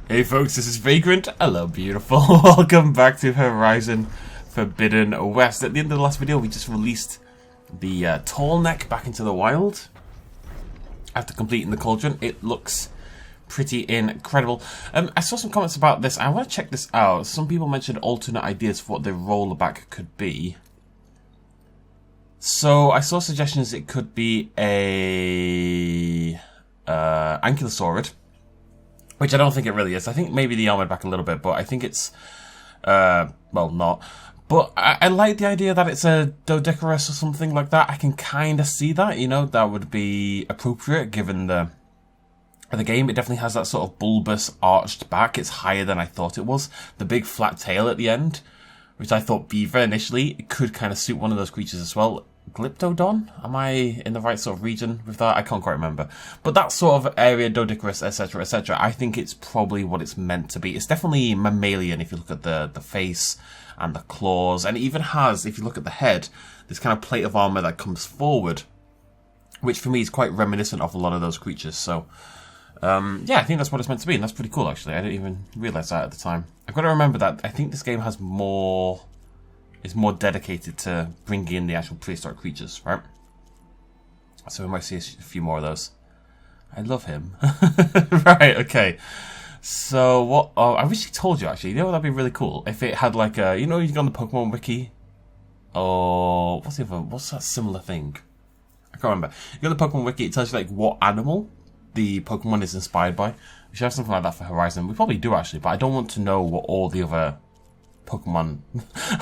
Hey folks, this is Vagrant. Hello beautiful. Welcome back to Horizon Forbidden West. At the end of the last video we just released the tall neck back into the wild. After completing the cauldron, it looks pretty incredible. I saw some comments about this. I want to check this out. Some people mentioned alternate ideas for what the rollback could be. So I saw suggestions it could be a ankylosaurid, which I don't think it really is. I think maybe the armored back a little bit, but I think it's well, not. But I like the idea that it's a dodecarus or something like that. I can kind of see that, you know, that would be appropriate given the game. It definitely has that sort of bulbous arched back. It's higher than I thought it was. The big flat tail at the end, which I thought beaver initially, it could kind of suit one of those creatures as well. Glyptodon? Am I in the right sort of region with that? I can't quite remember. But that sort of area, dodecarus, etc., etc., I think it's probably what it's meant to be. It's definitely mammalian if you look at the face and the claws. And it even has, if you look at the head, this kind of plate of armor that comes forward, which for me is quite reminiscent of a lot of those creatures. So, yeah, I think that's what it's meant to be. And that's pretty cool, actually. I didn't even realize that at the time. I've got to remember that I think this game has more... is more dedicated to bringing in the actual prehistoric creatures, right? So we might see a few more of those. I love him. Right, okay. So what... Oh, I wish he told you, actually. You know what, that'd be really cool? If it had like a... You know, you go on the Pokemon Wiki? Oh, what's the other... What's that similar thing? I can't remember. You go on the Pokemon Wiki, it tells you like what animal the Pokemon is inspired by. We should have something like that for Horizon. We probably do, actually, but I don't want to know what all the other... Pokemon.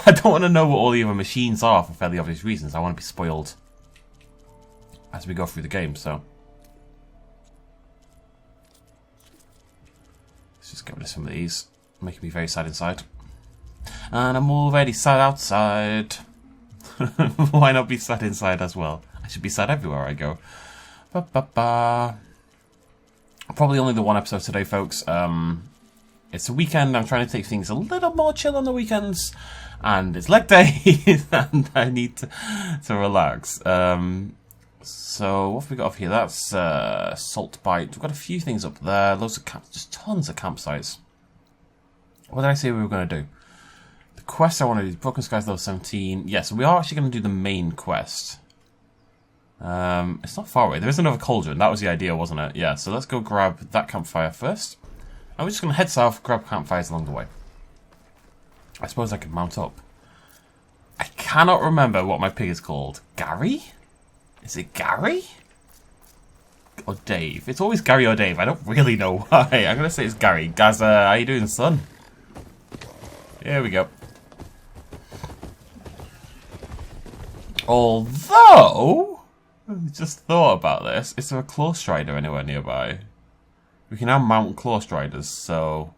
I don't want to know what all the other machines are for fairly obvious reasons. I want to be spoiled as we go through the game, so. Let's just get rid of some of these. Making me very sad inside. And I'm already sad outside. Why not be sad inside as well? I should be sad everywhere I go. Ba-ba-ba. Probably only the one episode today, folks. It's a weekend, I'm trying to take things a little more chill on the weekends, and it's leg day, and I need to relax. So, what have we got up here? That's Salt Bite. We've got a few things up there, loads of just tons of campsites. What did I say we were going to do? The quest I want to do, Broken Skies level 17. Yes, we are actually going to do the main quest. It's not far away. There is another cauldron, that was the idea, wasn't it? Yeah, so let's go grab that campfire first. And we're just going to head south, grab campfires along the way. I suppose I could mount up. I cannot remember what my pig is called. Gary? Is it Gary? Or Dave? It's always Gary or Dave. I don't really know why. I'm going to say it's Gary. Guys, how you doing, son? Here we go. Although, I just thought about this. Is there a claw strider anywhere nearby? We can now mount claw striders, so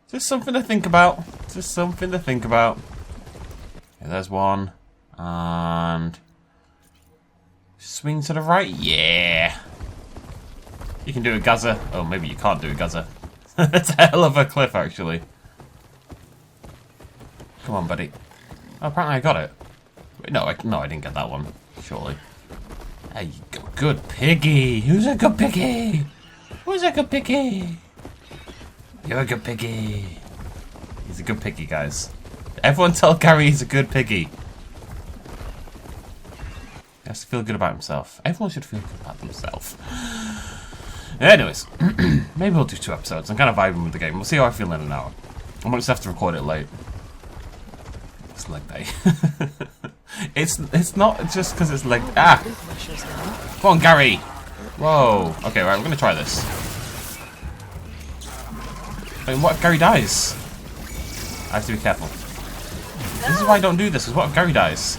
just something to think about. Just something to think about. Okay, there's one. And swing to the right. Yeah. You can do a Gaza. Oh, maybe you can't do a Gaza. That's a hell of a cliff, actually. Come on, buddy. Oh, apparently I got it. Wait, no, I didn't get that one. Surely. There you go. Good piggy. Who's a good piggy? Who's a good piggy? You're a good piggy. He's a good piggy, guys. Everyone tell Gary he's a good piggy. He has to feel good about himself. Everyone should feel good about themselves. Anyways, maybe we'll do 2 episodes. I'm kind of vibing with the game. We'll see how I feel in an hour. I might just have to record it late. It's leg day. It's not just because it's leg... Ah! Come on, Gary! Whoa. Okay, right, we're going to try this. I mean, what if Gary dies? I have to be careful. This is why I don't do this, because what if Gary dies?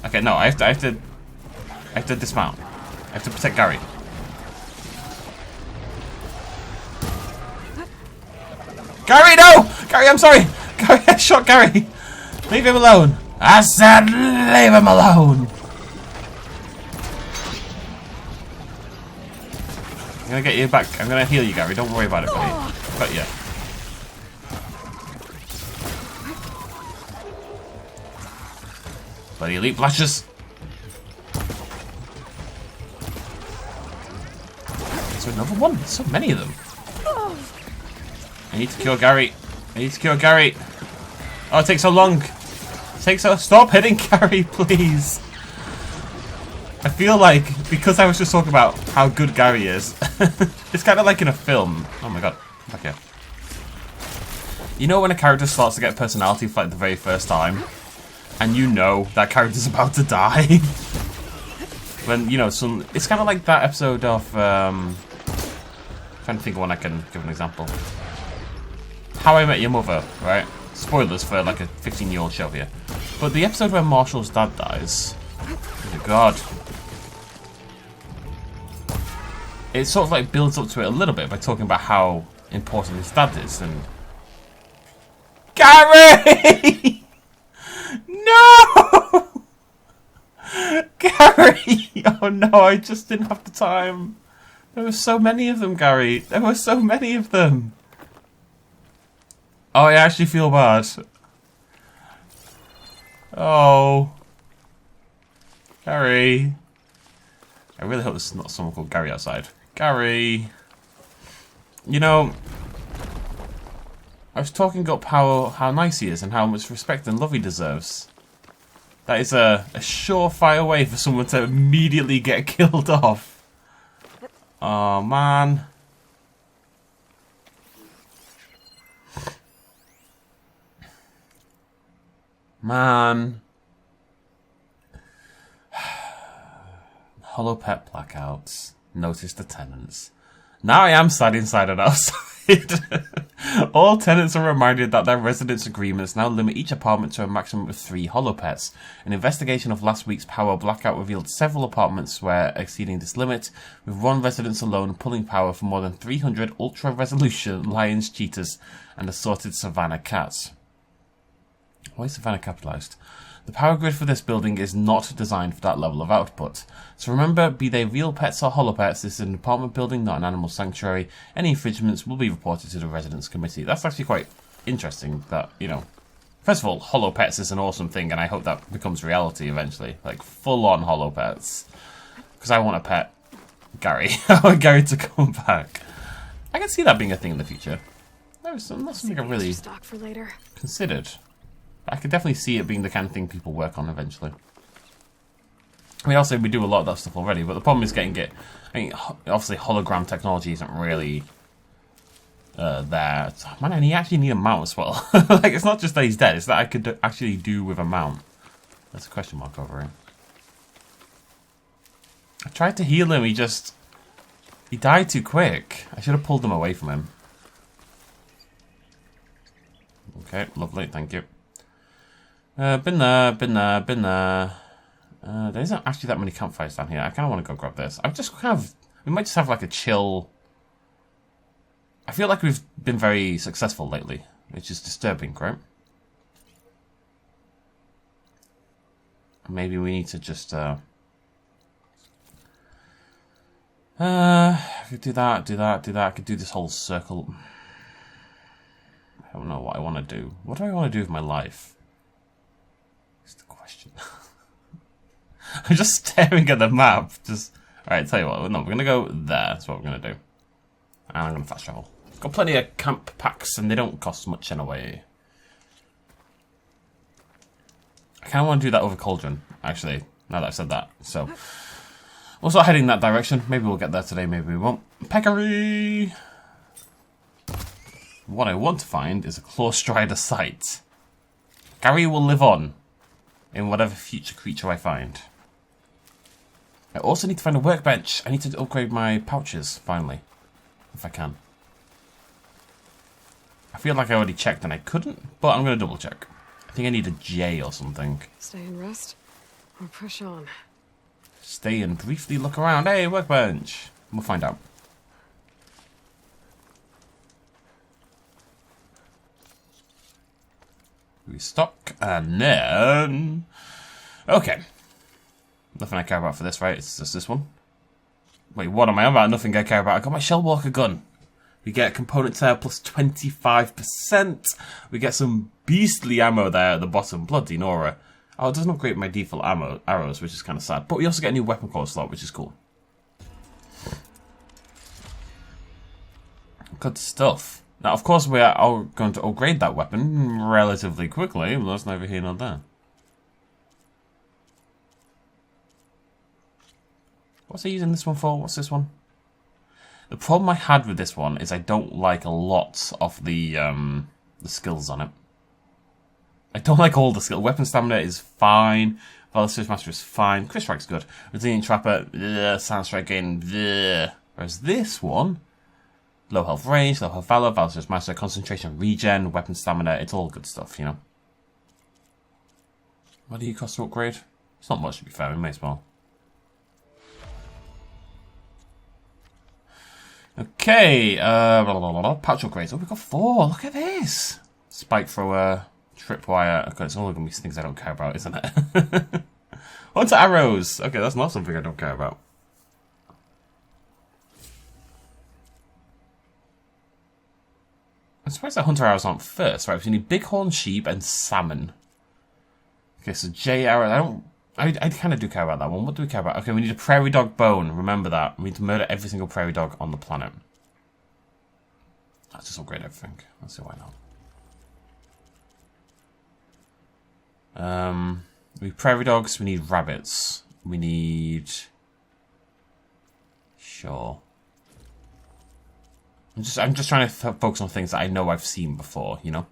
Okay, no, I have to dismount. I have to protect Gary. Gary, no! Gary, I'm sorry! Gary, I shot Gary! Leave him alone! I said leave him alone! I'm gonna get you back. I'm gonna heal you, Gary. Don't worry about it, buddy. Got you. Bloody elite flashes. Is there another one? There's so many of them. I need to cure Gary. I need to cure Gary. Oh, it takes so long. It takes so... Stop hitting Gary, please. I feel like, because I was just talking about how good Gary is, it's kind of like in a film. Oh my god. Okay. You know when a character starts to get personality for like the very first time? And you know that character's about to die? When, you know, some... It's kind of like that episode of... trying to think of one I can give an example. How I Met Your Mother, right? Spoilers for like a 15-year-old show here. But the episode where Marshall's dad dies... Oh my god. It sort of like builds up to it a little bit by talking about how important his dad is and... Gary! No! Gary! Oh no, I just didn't have the time. There were so many of them, Gary. There were so many of them. Oh, I actually feel bad. Oh. Gary. I really hope this is not someone called Gary outside. Gary. You know, I was talking up how nice he is and how much respect and love he deserves. That is a surefire way for someone to immediately get killed off. Oh, man. Man. Hollow pet blackouts. Notice the tenants. Now I am sad inside and outside. All tenants are reminded that their residence agreements now limit each apartment to a maximum of 3 hollow pets. An investigation of last week's power blackout revealed several apartments were exceeding this limit, with one residence alone pulling power for more than 300 ultra-resolution lions, cheetahs, and assorted savannah cats. Why is savannah capitalised? The power grid for this building is not designed for that level of output. So remember, be they real pets or hollow pets, this is an apartment building, not an animal sanctuary. Any infringements will be reported to the residents committee. That's actually quite interesting that, you know... First of all, hollow pets is an awesome thing, and I hope that becomes reality eventually. Like, full-on hollow pets. Because I want a pet. Gary. I want Gary to come back. I can see that being a thing in the future. That's something I really considered. I could definitely see it being the kind of thing people work on eventually. I mean, also, we do a lot of that stuff already, but the problem is getting it... I mean, obviously, hologram technology isn't really there. Man, and you actually need a mount as well. Like, it's not just that he's dead, it's that I could actually do with a mount. There's a question mark over it. I tried to heal him, he died too quick. I should have pulled him away from him. Okay, lovely, thank you. Been there. There isn't actually that many campfires down here. I kind of want to go grab this. I'm just kind of... We might just have like a chill... I feel like we've been very successful lately, which is disturbing, right? Maybe we need to just... do that. I could do this whole circle. I don't know what I want to do. What do I want to do with my life? That's the question. I'm just staring at the map. Alright, tell you what. No, we're going to go there. That's what we're going to do. And I'm going to fast travel. Got plenty of camp packs and they don't cost much in a way. I kind of want to do that over Cauldron, actually, now that I've said that. So, we'll start heading that direction. Maybe we'll get there today, maybe we won't. Peccary! What I want to find is a Clawstrider site. Gary will live on in whatever future creature I find. I also need to find a workbench. I need to upgrade my pouches, finally. If I can. I feel like I already checked and I couldn't, but I'm going to double check. I think I need a J or something. Stay and rest, or push on. Stay and briefly look around. Hey, workbench. We'll find out. Restock, and then... Okay. Nothing I care about for this, right? It's just this one. Wait, what am I on about? Nothing I care about. I got my Shellwalker gun. We get component tear plus 25%. We get some beastly ammo there at the bottom. Bloody Nora. Oh, it doesn't upgrade my default arrows, which is kind of sad. But we also get a new weapon core slot, which is cool. Good stuff. Now, of course, we are all going to upgrade that weapon relatively quickly, but that's neither here nor there. What's he using this one for? What's this one? The problem I had with this one is I don't like a lot of the skills on it. I don't like all the skills. Weapon stamina is fine. Valor Master is fine. Crit Strike's good. Resilient Trapper, bleh. Sound Strike Gain, bleh. Whereas this one, low health range, low health valor, Valor Master, concentration, regen, weapon stamina, it's all good stuff, you know. What do you cost to upgrade? It's not much, to be fair, we may as well. Okay, pouch upgrades. Oh, we've got 4. Look at this. Spike thrower, tripwire. Okay, it's all going to be things I don't care about, isn't it? On to arrows. Okay, that's not something I don't care about. I'm surprised that hunter arrows aren't first. Right, so you need bighorn sheep and salmon. Okay, so J arrows. I kind of do care about that one. What do we care about? Okay, we need a prairie dog bone. Remember that. We need to murder every single prairie dog on the planet. Let's just upgrade everything. Let's see why not. We need prairie dogs. We need rabbits. We need... Sure. I'm just trying to focus on things that I know I've seen before, you know?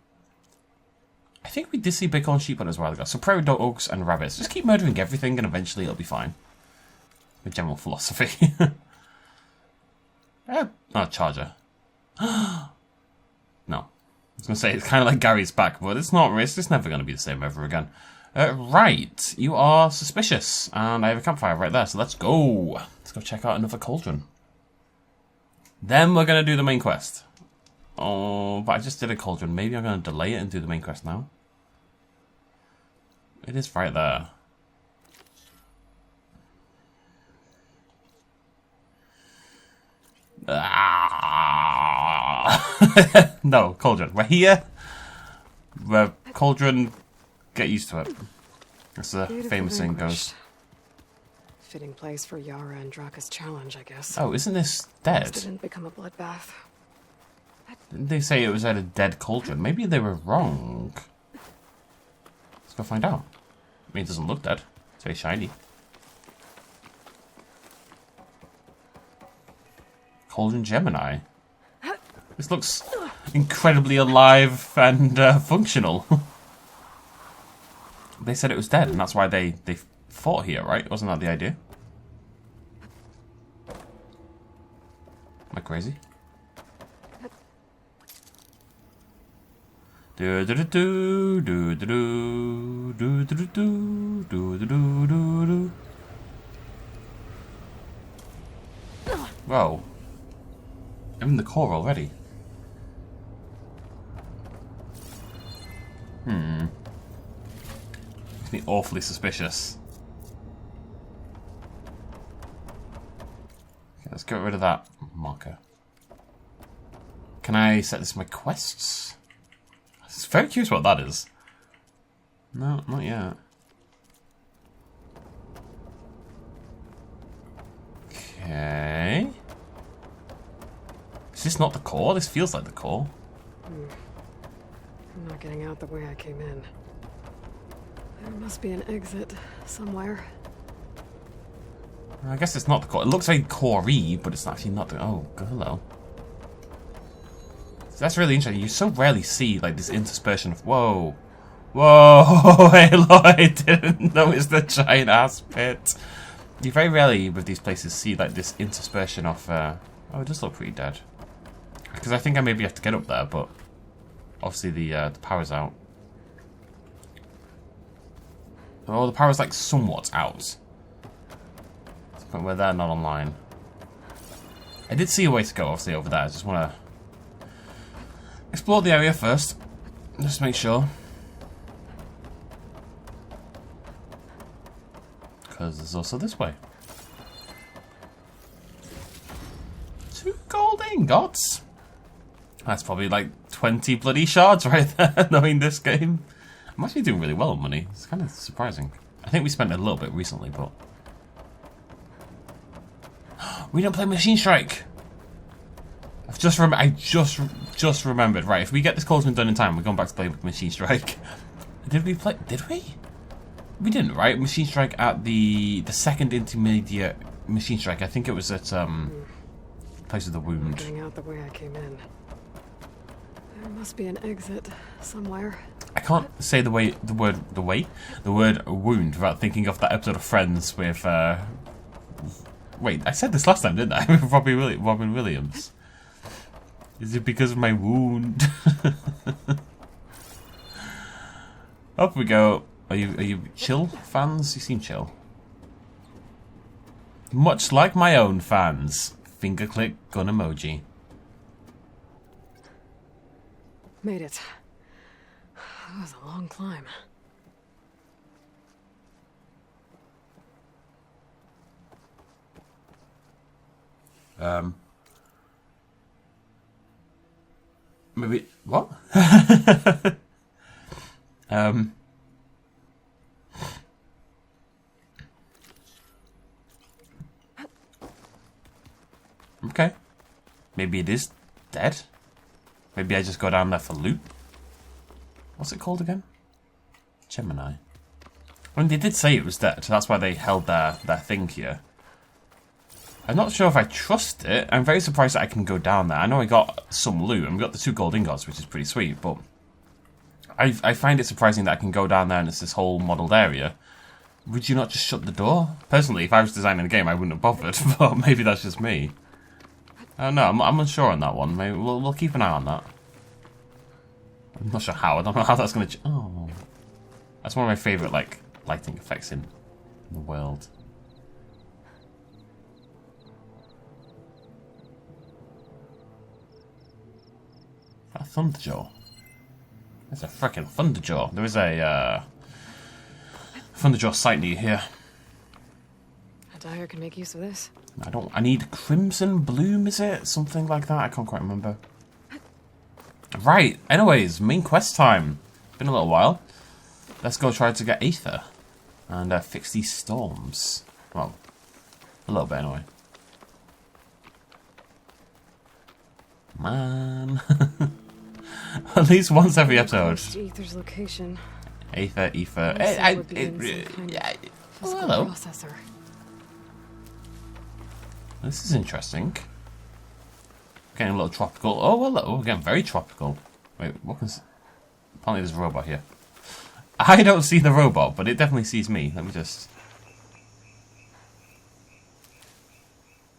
I think we did see bighorn sheep on as well ago. So prairie dogs and rabbits. Just keep murdering everything and eventually it'll be fine. My general philosophy. Oh, charger. No. I was going to say, it's kind of like Gary's back, but it's not. It's never going to be the same ever again. Right. You are suspicious. And I have a campfire right there, so let's go. Let's go check out another cauldron. Then we're going to do the main quest. Oh, but I just did a cauldron. Maybe I'm going to delay it and do the main quest now. It is right there. No, cauldron. We're here. We're cauldron. Get used to it. As the famous saying goes. Fitting place for Yara and Draka's challenge, I guess. Oh, isn't this dead? It didn't become a bloodbath. Didn't they say it was at a dead cauldron? Maybe they were wrong. Let's go find out. I mean, it doesn't look dead. It's very shiny. Cauldron Gemini. This looks incredibly alive and functional. They said it was dead, and that's why they fought here, right? Wasn't that the idea? Am I crazy? Do do do do do do do do do do do do do. Whoa! I'm in the core already. Makes me awfully suspicious. Okay, let's get rid of that marker. Can I set this in my quests? I'm very curious what that is. No, not yet. Okay. Is this not the core? This feels like the core. I'm not getting out the way I came in. There must be an exit somewhere. I guess it's not the core. It looks very core-y, but it's actually not the... Oh, hello. So that's really interesting. You so rarely see, like, this interspersion of... Whoa. Whoa, Aloy, I didn't notice the giant-ass pit. You very rarely, with these places, see, like, this interspersion of... Oh, it does look pretty dead. Because I think I maybe have to get up there, but... Obviously, the power's out. Oh, the power's, like, somewhat out. But where they're not online. I did see a way to go, obviously, over there. I just want to explore the area first. Just to make sure. Because there's also this way. 2 gold ingots. That's probably like 20 bloody shards right there, knowing this game. I'm actually doing really well on money. It's kind of surprising. I think we spent a little bit recently, but... We don't play Machine Strike! I just remembered. Right, if we get this cauldron done in time, we're going back to play with Machine Strike. Did we play? Did we? We didn't, right? Machine Strike at the second intermediate Machine Strike. I think it was at Place of the Wound. Getting out the way I came in. There must be an exit somewhere. I can't say the word wound without thinking of that episode of Friends with wait, I said this last time, didn't I? With Robin Williams. Is it because of my wound? Up we go. Are you chill fans? You seem chill. Much like my own fans. Finger click gun emoji. Made it. That was a long climb. Maybe what? Okay. Maybe it is dead. Maybe I just go down there for loot. What's it called again? Gemini. I mean, they did say it was dead, so that's why they held their thing here. I'm not sure if I trust it. I'm very surprised that I can go down there. I know I got some loot, and we got the 2 gold ingots, which is pretty sweet, but I find it surprising that I can go down there and it's this whole modelled area. Would you not just shut the door? Personally, if I was designing the game, I wouldn't have bothered, but maybe that's just me. No, I'm unsure on that one. Maybe we'll keep an eye on that. I'm not sure how. I don't know how that's going to... Oh. That's one of my favourite, like, lighting effects in the world. A Thunderjaw. There's a freaking Thunderjaw. There is a Thunderjaw site near here. A dyer can make use of this. I need Crimson Bloom, is it? Something like that? I can't quite remember. Right, anyways, main quest time. Been a little while. Let's go try to get Aether. And fix these storms. Well, a little bit anyway. Man. At least once every episode. Aether's location. Aether. Oh, hello. Processor. This is interesting. Getting a little tropical. Oh, hello. Again, very tropical. Wait, what can... Apparently there's a robot here. I don't see the robot, but it definitely sees me. Let me just...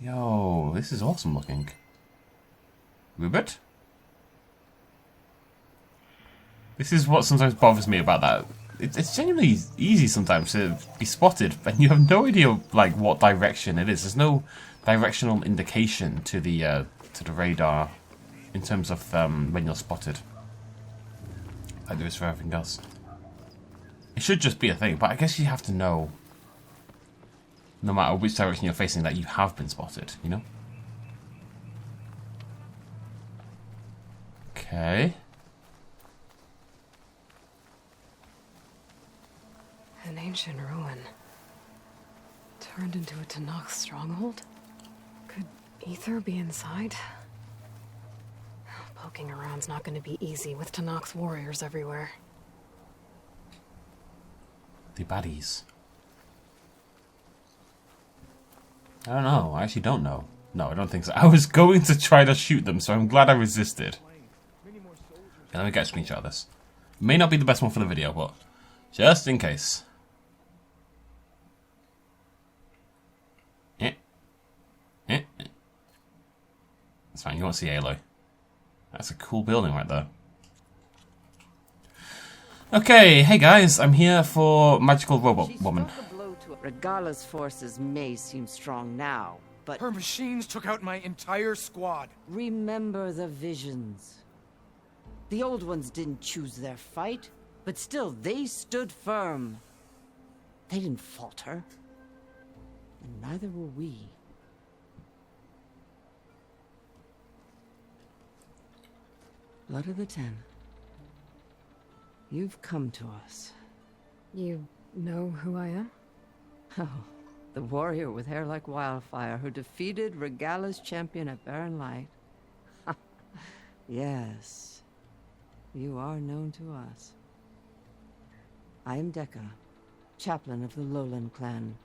Yo, this is awesome looking. Rupert? This is what sometimes bothers me about that. It's genuinely easy sometimes to be spotted, and you have no idea like what direction it is. There's no directional indication to the radar in terms of when you're spotted, like there is for everything else. It should just be a thing, but I guess you have to know, no matter which direction you're facing, that you have been spotted. You know. Okay. An ancient ruin. Turned into a Tanakh stronghold? Could Aether be inside? Poking around's not going to be easy with Tanakh's warriors everywhere. The baddies. I don't know. I actually don't know. No, I don't think so. I was going to try to shoot them, so I'm glad I resisted. Okay, let me get a screenshot of this. May not be the best one for the video, but just in case. That's fine, you won't see Aloy. That's a cool building right there. Okay, hey guys, I'm here for Magical Robot Woman. Regala's forces may seem strong now, but... Her machines took out my entire squad. Remember the visions. The old ones didn't choose their fight, but still they stood firm. They didn't falter. And neither will we. Blood of the Ten. You've come to us. You know who I am? Oh, the warrior with hair like wildfire who defeated Regala's champion at Barren Light. Yes, you are known to us. I am Dekka, chaplain of the Lowland clan.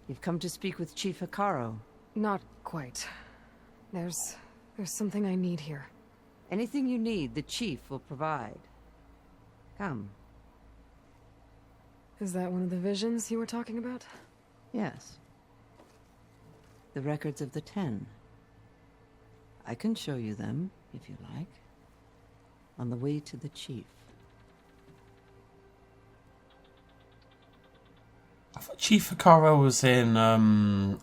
You've come to speak with Chief Hikaro. Not quite. There's something I need here. Anything you need, the chief will provide. Come. Is that one of the visions you were talking about? Yes. The records of the 10. I can show you them, if you like. On the way to the chief. I thought Chief Hikaro was in the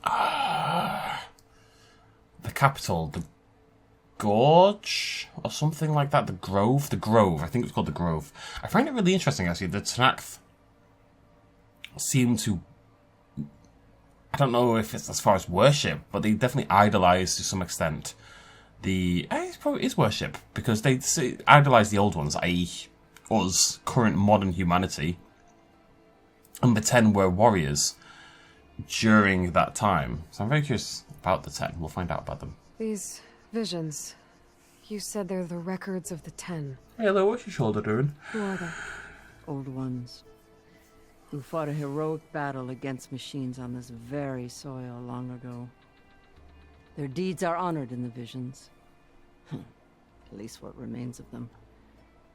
capital, the Gorge, or something like that. The Grove. I think it's called the Grove. I find it really interesting, actually. The Tenakth seem to, I don't know if it's as far as worship, but they definitely idolize to some extent it probably is worship, because they idolize the old ones, i.e. us, current modern humanity. And the 10 were warriors during that time. So I'm very curious about the 10. We'll find out about them. These visions. You said they're the records of the 10. Hey, hello, what's your shoulder doing? Who are they? Old ones. Who fought a heroic battle against machines on this very soil long ago. Their deeds are honored in the visions. At least what remains of them.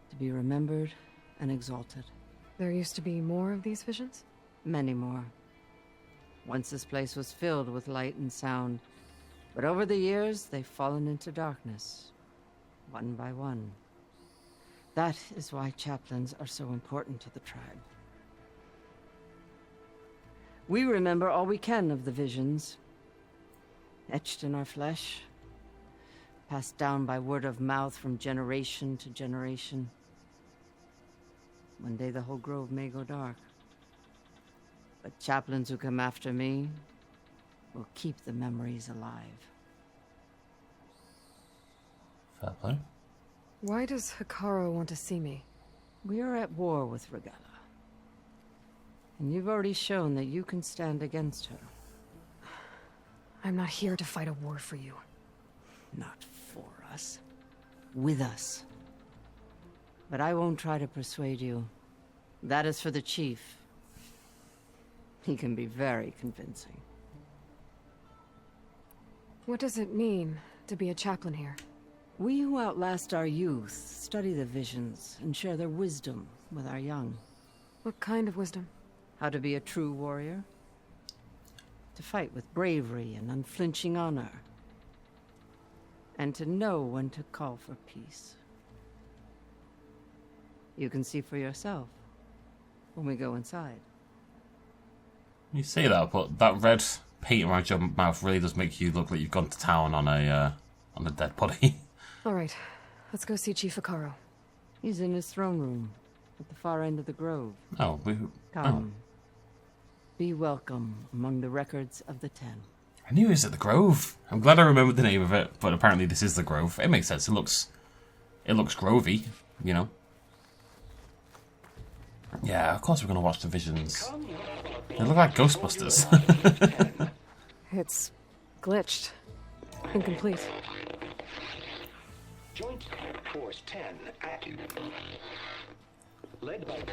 To be remembered and exalted. There used to be more of these visions? Many more. Once this place was filled with light and sound, but over the years they've fallen into darkness, one by one. That is why chaplains are so important to the tribe. We remember all we can of the visions, etched in our flesh, passed down by word of mouth from generation to generation. One day the whole grove may go dark. But chaplains who come after me will keep the memories alive. Fair play. Why does Hikaro want to see me? We are at war with Regalla. And you've already shown that you can stand against her. I'm not here to fight a war for you. Not for us. With us. But I won't try to persuade you. That is for the chief. He can be very convincing. What does it mean to be a chaplain here? We who outlast our youth study the visions and share their wisdom with our young. What kind of wisdom? How to be a true warrior. To fight with bravery and unflinching honor. And to know when to call for peace. You can see for yourself when we go inside. You say that, but that red paint around your mouth really does make you look like you've gone to town on a dead body. All right, let's go see Chief Hikaro. He's in his throne room at the far end of the grove. Oh, Come. Be welcome among the records of the 10. I knew it was at the Grove. I'm glad I remembered the name of it, but apparently this is the Grove. It makes sense. It looks grovey, you know. Yeah, of course we're going to watch the visions. They look like Ghostbusters. It's glitched. Incomplete. Joint Force 10 active. Led by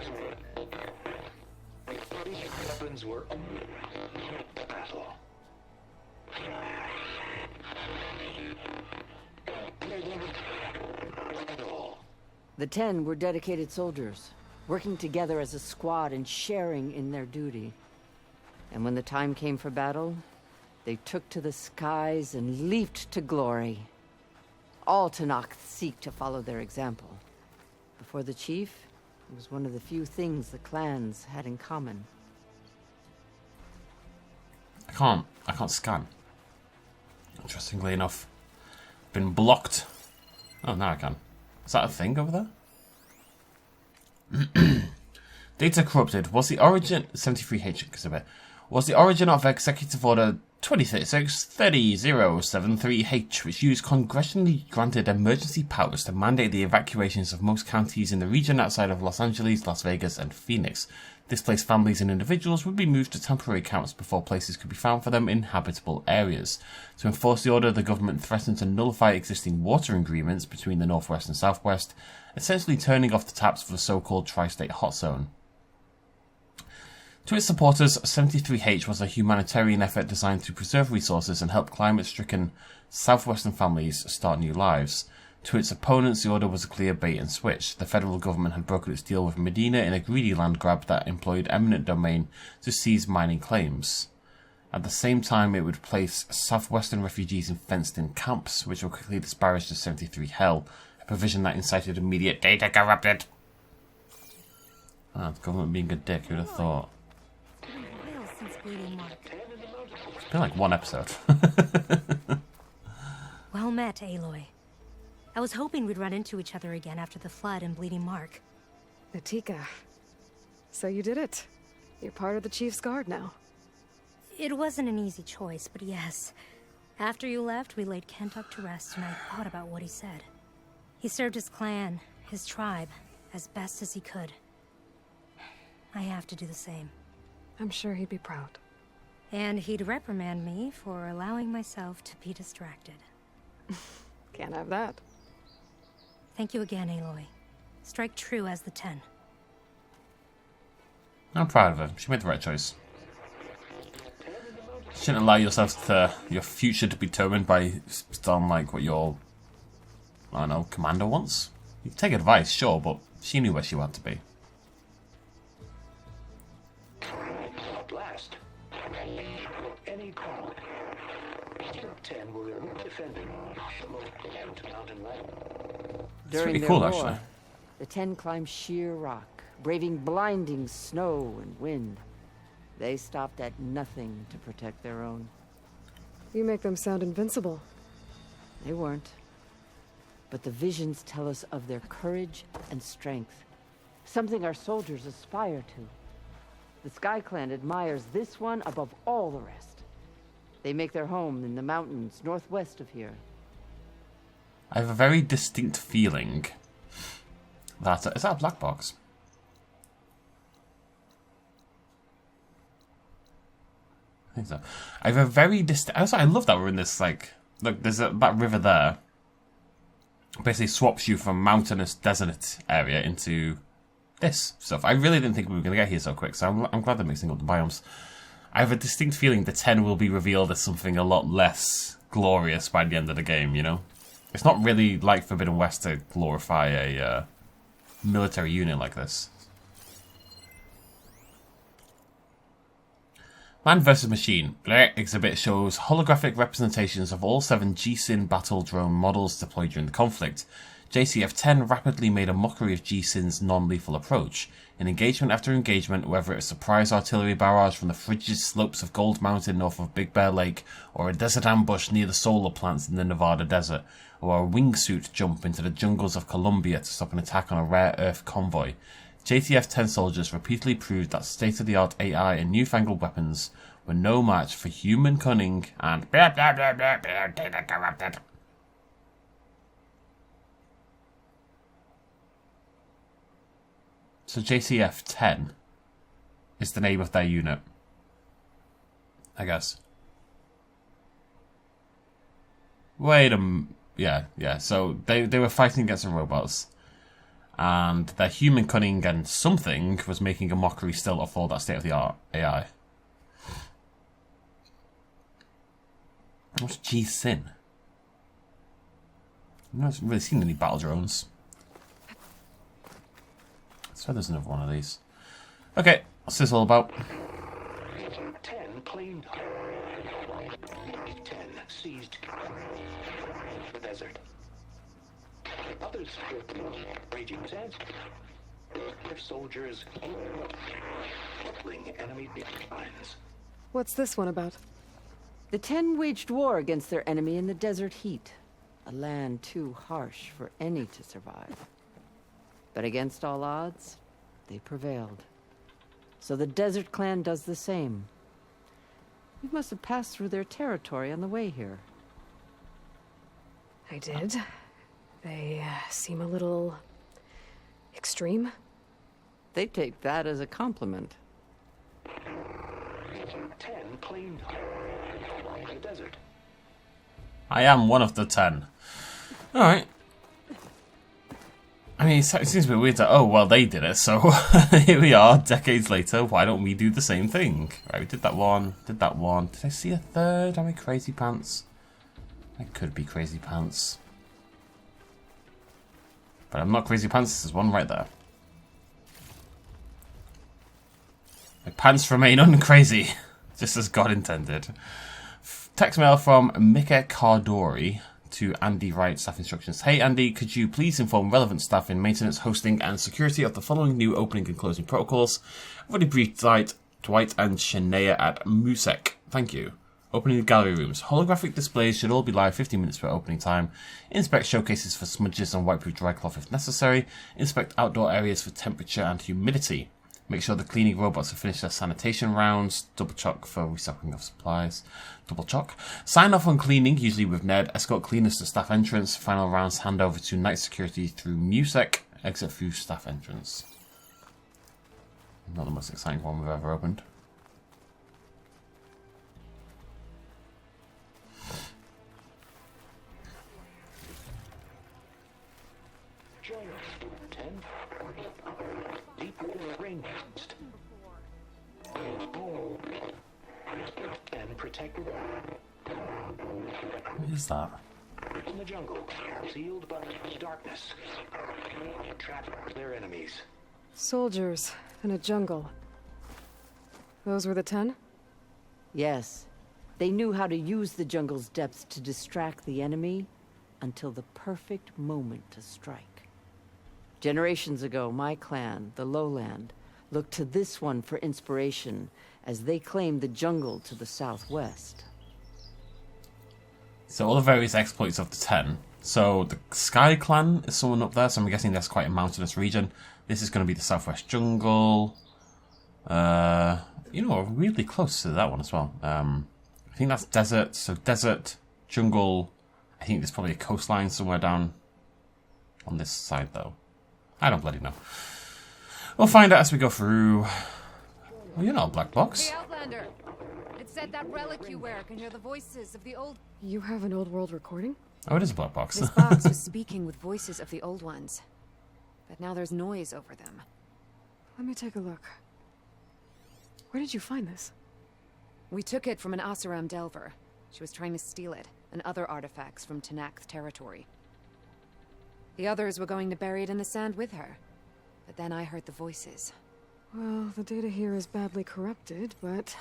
weapons were battle. The 10 were dedicated soldiers, working together as a squad and sharing in their duty. And when the time came for battle, they took to the skies and leaped to glory. All Tenakth seek to follow their example. Before the chief, it was one of the few things the clans had in common. I can't scan. Interestingly enough. Been blocked. Oh, now I can. Is that a thing over there? Data corrupted. Was the Origin 73H exhibit? was the origin of Executive Order 2036-3073H, which used congressionally granted emergency powers to mandate the evacuations of most counties in the region outside of Los Angeles, Las Vegas, and Phoenix. Displaced families and individuals would be moved to temporary camps before places could be found for them in habitable areas. To enforce the order, the government threatened to nullify existing water agreements between the Northwest and Southwest, essentially turning off the taps for the so-called tri-state hot zone. To its supporters, 73H was a humanitarian effort designed to preserve resources and help climate-stricken southwestern families start new lives. To its opponents, the order was a clear bait and switch. The federal government had brokered its deal with Medina in a greedy land grab that employed eminent domain to seize mining claims. At the same time, it would place southwestern refugees in fenced-in camps, which were quickly disparaged as 73 Hell, a provision that incited immediate data corrupted. The government being a dick, who'd have thought? It's been like one episode. Well met, Aloy. I was hoping we'd run into each other again after the flood in Bleeding Mark. Natika. So you did it. You're part of the Chief's Guard now. It wasn't an easy choice, but yes. After you left, we laid Kentuck to rest, and I thought about what he said. He served his clan, his tribe, as best as he could. I have to do the same. I'm sure he'd be proud. And he'd reprimand me for allowing myself to be distracted. Can't have that. Thank you again, Aloy. Strike true as the 10. I'm proud of her. She made the right choice. Shouldn't allow yourself to your future to be determined by something like what your, I don't know, commander wants. You can take advice, sure, but she knew where she wanted to be. Blast. Any call. 10 will defending the mountain land. It's During pretty their cool, war, actually. the 10 climbed sheer rock, braving blinding snow and wind. They stopped at nothing to protect their own. You make them sound invincible. They weren't. But the visions tell us of their courage and strength. Something our soldiers aspire to. The Sky Clan admires this one above all the rest. They make their home in the mountains northwest of here. I have a very distinct feeling that... is that a black box? I think so. I have a very distinct... I love that we're in this, like... Look, there's that river there. Basically swaps you from mountainous desert area into this stuff. I really didn't think we were going to get here so quick, so I'm glad they're mixing up the biomes. I have a distinct feeling the 10 will be revealed as something a lot less glorious by the end of the game, you know? It's not really like Forbidden West to glorify a military unit like this. Man vs. Machine. Blech exhibit shows holographic representations of all 7 G-Sin battle drone models deployed during the conflict. JCF-10 rapidly made a mockery of G-Sin's non-lethal approach. In engagement after engagement, whether it's a surprise artillery barrage from the frigid slopes of Gold Mountain north of Big Bear Lake, or a desert ambush near the solar plants in the Nevada desert, or a wingsuit jump into the jungles of Colombia to stop an attack on a rare Earth convoy, JTF-10 soldiers repeatedly proved that state-of-the-art AI and newfangled weapons were no match for human cunning and data corrupted. So JCF-10 is the name of their unit, I guess. Yeah. So they were fighting against the robots, and their human cunning and something was making a mockery still of all that state-of-the-art AI. What's G-Sin? I've not really seen any battle drones. So there's another one of these. Okay, what's this all about? 10 claimed. 10 seized the desert. Others raging sands. Their soldiers hurtling enemy lines. What's this one about? The 10 waged war against their enemy in the desert heat. A land too harsh for any to survive. But against all odds, they prevailed. So the Desert Clan does the same. You must have passed through their territory on the way here. I did. They seem a little extreme. They take that as a compliment. 10 claimed the desert. I am one of the 10. Alright. I mean, it seems a bit weird that, oh, well, they did it, so here we are, decades later, why don't we do the same thing? Right, we did that one, Did I see a third? Am I crazy pants? I could be crazy pants. But I'm not crazy pants, there's one right there. My pants remain uncrazy, just as God intended. Text mail from Mika Cardori to Andy Wright, staff instructions. Hey Andy, could you please inform relevant staff in maintenance, hosting and security of the following new opening and closing protocols? I've already briefed Dwight and Shania at Musek. Thank you. Opening the gallery rooms. Holographic displays should all be live 15 minutes per opening time. Inspect showcases for smudges and wipe with dry cloth if necessary. Inspect outdoor areas for temperature and humidity. Make sure the cleaning robots have finished their sanitation rounds. Double check for restocking of supplies. Double check. Sign off on cleaning, usually with Ned. Escort cleaners to staff entrance. Final rounds hand over to night security through Musek. Exit through staff entrance. Not the most exciting one we've ever opened. Join us, 10. Deep rain nest. And protect What is that? in the jungle, sealed by darkness. Trap their enemies. Soldiers in a jungle. Those were the 10? Yes. They knew how to use the jungle's depths to distract the enemy until the perfect moment to strike. Generations ago, my clan, the Lowland, looked to this one for inspiration as they claimed the jungle to the southwest. So all the various exploits of the 10. So the Sky Clan is someone up there, so I'm guessing that's quite a mountainous region. This is going to be the southwest jungle. Really close to that one as well. I think that's desert. So desert, jungle. I think there's probably a coastline somewhere down on this side, though. I don't bloody know. We'll find out as we go through. Well, you're not a black box. Hey, Outlander! It said that relic you wear can hear the voices of the old... You have an old world recording? Oh, it is a black box. This box was speaking with voices of the old ones. But now there's noise over them. Let me take a look. Where did you find this? We took it from an Oseram Delver. She was trying to steal it, and other artifacts from Tanakh territory. The others were going to bury it in the sand with her. But then I heard the voices. Well, the data here is badly corrupted, but...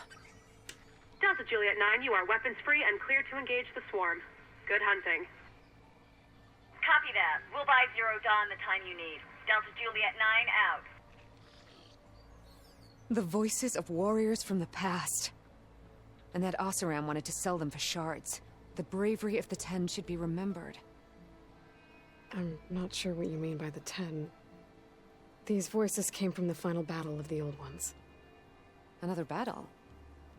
Delta Juliet 9, you are weapons free and clear to engage the swarm. Good hunting. Copy that. We'll buy Zero Dawn the time you need. Delta Juliet 9 out. The voices of warriors from the past. And that Oseram wanted to sell them for shards. The bravery of the 10 should be remembered. I'm not sure what you mean by the 10. These voices came from the final battle of the Old Ones. Another battle?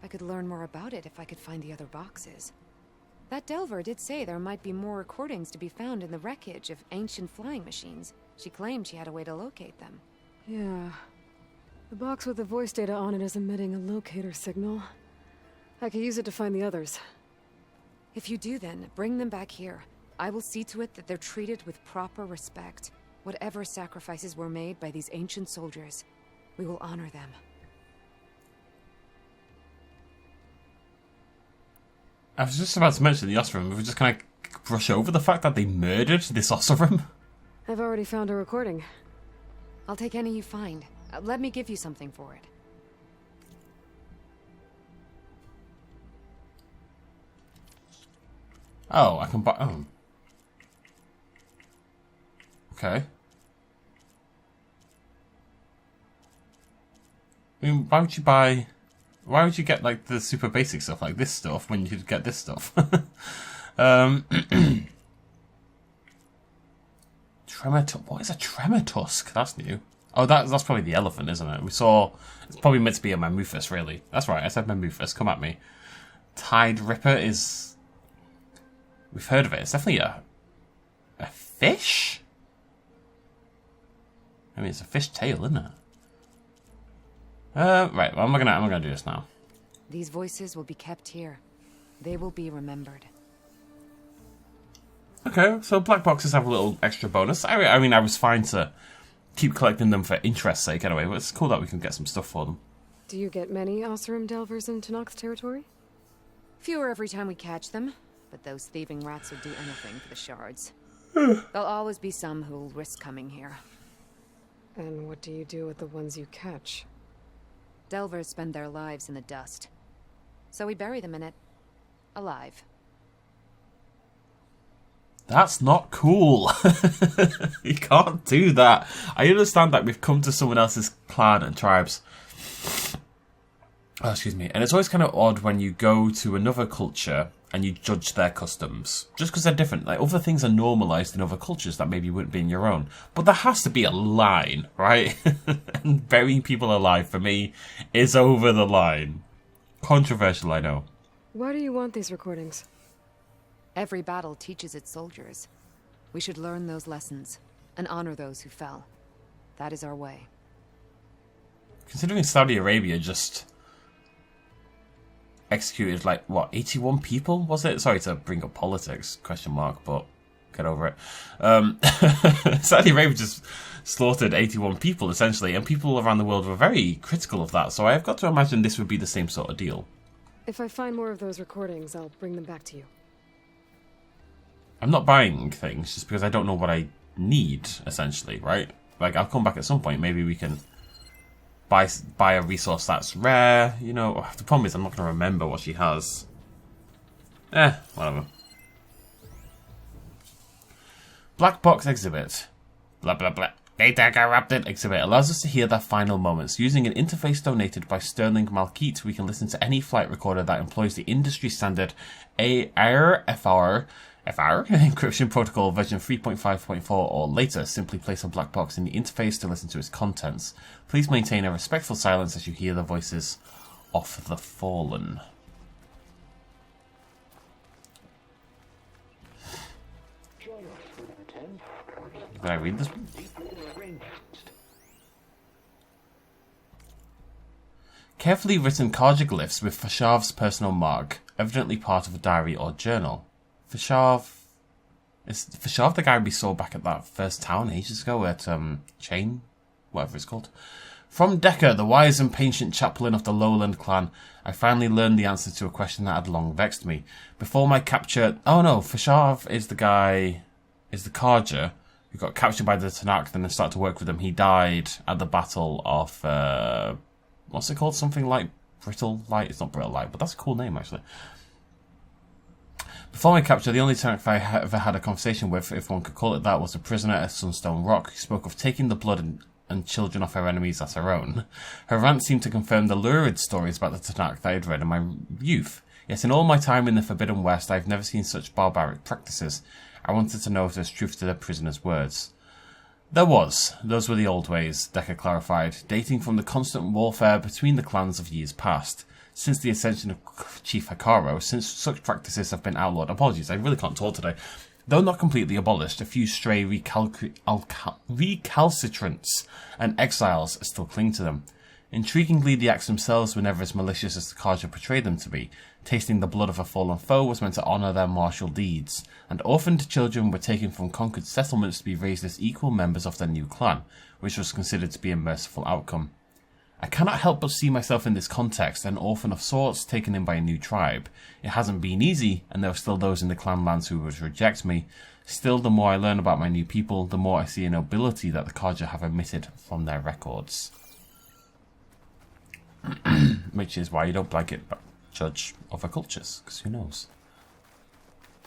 I could learn more about it if I could find the other boxes. That Delver did say there might be more recordings to be found in the wreckage of ancient flying machines. She claimed she had a way to locate them. Yeah. The box with the voice data on it is emitting a locator signal. I could use it to find the others. If you do then, bring them back here. I will see to it that they're treated with proper respect. Whatever sacrifices were made by these ancient soldiers, we will honor them. I was just about to mention the Oseram. We were just kind of brush over the fact that they murdered this Oseram. I've already found a recording. I'll take any you find. Let me give you something for it. Oh, I can buy... Oh. Okay. I mean, why would you buy... Why would you get, like, the super basic stuff, like this stuff, when you could get this stuff? What is a tremor tusk? That's new. Oh, that's probably the elephant, isn't it? We saw... It's probably meant to be a Mammuthus, really. That's right, I said Mammuthus. Come at me. Tide Ripper is... We've heard of it. It's definitely a fish? I mean, it's a fish tail, isn't it? Right, well, I'm gonna do this now. These voices will be kept here. They will be remembered. Okay, so black boxes have a little extra bonus. I mean, I was fine to keep collecting them for interest's sake anyway, but it's cool that we can get some stuff for them. Do you get many Oseram delvers in Tenakth's territory? Fewer every time we catch them, but those thieving rats would do anything for the shards. There'll always be some who'll risk coming here. And what do you do with the ones you catch? Delvers spend their lives in the dust. So we bury them in it. Alive. That's not cool. You can't do that. I understand that we've come to someone else's clan and tribes. Oh, excuse me. And it's always kind of odd when you go to another culture and you judge their customs. Just because they're different. Like, other things are normalised in other cultures that maybe wouldn't be in your own. But there has to be a line, right? And burying people alive, for me, is over the line. Controversial, I know. Why do you want these recordings? Every battle teaches its soldiers. We should learn those lessons and honor those who fell. That is our way. Considering Saudi Arabia just executed, like, what, 81 people, was it? Sorry to bring up politics, question mark, but get over it. Saudi Arabia just slaughtered 81 people, essentially, and people around the world were very critical of that, so I've got to imagine this would be the same sort of deal. If I find more of those recordings, I'll bring them back to you. I'm not buying things just because I don't know what I need, essentially, right? Like, I'll come back at some point, maybe we can buy a resource that's rare, you know. The problem is I'm not going to remember what she has. Whatever. Black box exhibit. Blah blah blah. Data corrupted exhibit allows us to hear their final moments. Using an interface donated by Sterling Malkeet, we can listen to any flight recorder that employs the industry standard FR encryption protocol version 3.5.4 or later. Simply place a black box in the interface to listen to its contents. Please maintain a respectful silence as you hear the voices of the fallen. Did I read this one? Carefully written cartoglyphs with Fashav's personal mark, evidently part of a diary or journal. Fashav... Is Fashav the guy we saw back at that first town ages ago at, Chain? Whatever it's called. From Decker, the wise and patient chaplain of the Lowland clan, I finally learned the answer to a question that had long vexed me. Before my capture... Oh no, Fashav is the guy... Is the Karja who got captured by the Tenakth and then started to work with them. He died at the battle of... what's it called? Something like Brittle Light? It's not Brittle Light, but that's a cool name, actually. Before my capture, the only Tenakth I ever had a conversation with, if one could call it that, was a prisoner at Sunstone Rock who spoke of taking the blood and children of her enemies as her own. Her rant seemed to confirm the lurid stories about the Tenakth I had read in my youth. Yet in all my time in the Forbidden West, I have never seen such barbaric practices. I wanted to know if there's truth to the prisoner's words. There was. Those were the old ways, Decker clarified, dating from the constant warfare between the clans of years past. Since the ascension of Chief Hekaro, since such practices have been outlawed. Apologies, I really can't talk today. Though not completely abolished, a few stray recalcitrants and exiles still cling to them. Intriguingly, the acts themselves were never as malicious as the Karja portrayed them to be. Tasting the blood of a fallen foe was meant to honour their martial deeds, and orphaned children were taken from conquered settlements to be raised as equal members of their new clan, which was considered to be a merciful outcome. I cannot help but see myself in this context, an orphan of sorts taken in by a new tribe. It hasn't been easy, and there are still those in the clan lands who would reject me. Still, the more I learn about my new people, the more I see a nobility that the Karja have omitted from their records. Which is why you don't blanket judge other cultures, because who knows?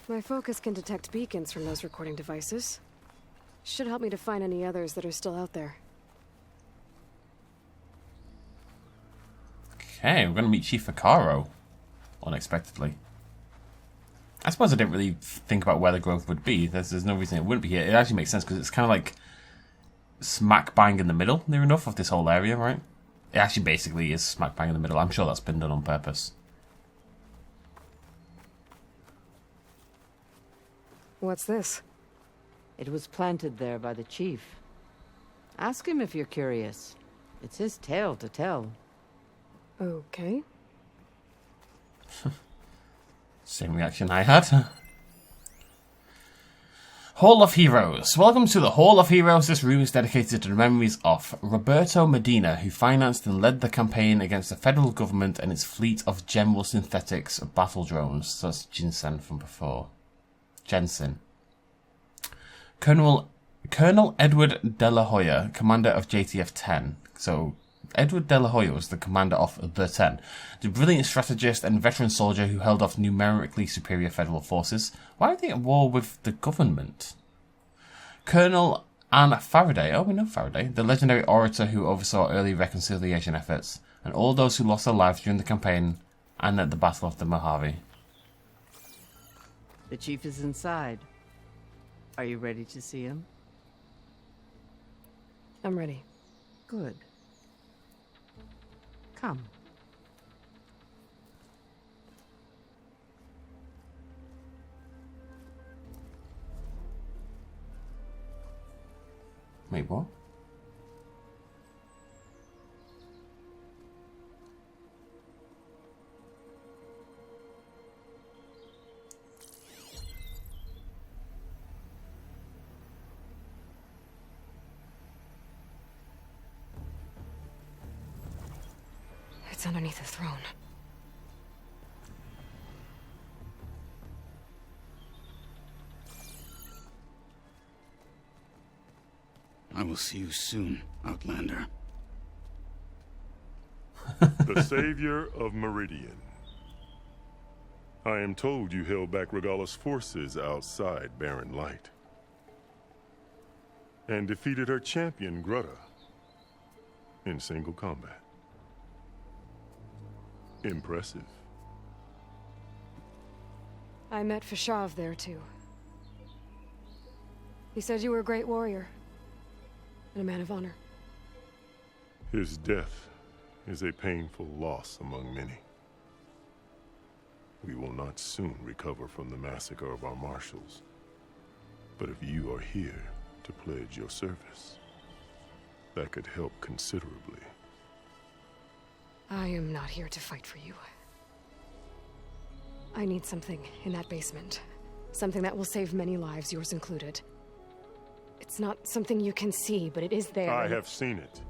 My focus can detect beacons from those recording devices. Should help me to find any others that are still out there. Okay, we're going to meet Chief Hekaro, unexpectedly. I suppose I didn't really think about where the growth would be. There's no reason it wouldn't be here. It actually makes sense because it's kind of like smack bang in the middle, near enough, of this whole area, right? It actually basically is smack bang in the middle. I'm sure that's been done on purpose. What's this? It was planted there by the chief. Ask him if you're curious. It's his tale to tell. Okay. Same reaction I had. Hall of Heroes. Welcome to the Hall of Heroes. This room is dedicated to the memories of Roberto Medina, who financed and led the campaign against the federal government and its fleet of General Synthetics battle drones. So that's Jensen from before. Jensen. Colonel Edward De La Hoya, commander of JTF-10. So Edward De La Hoya was the commander of the 10, the brilliant strategist and veteran soldier who held off numerically superior federal forces. Why are they at war with the government? Colonel Anne Faraday, oh we know Faraday, the legendary orator who oversaw early reconciliation efforts, and all those who lost their lives during the campaign and at the Battle of the Mojave. The chief is inside. Are you ready to see him? I'm ready. Good. Come. Wait, what? It's underneath the throne. I will see you soon, Outlander. The savior of Meridian. I am told you held back Regalla's forces outside Barren Light. And defeated her champion, Grutta, in single combat. Impressive. I met Fashav there too. He said you were a great warrior. And a man of honor. His death is a painful loss among many. We will not soon recover from the massacre of our marshals. But if you are here to pledge your service, that could help considerably. I am not here to fight for you. I need something in that basement. Something that will save many lives, yours included. It's not something you can see, but it is there. I have seen it.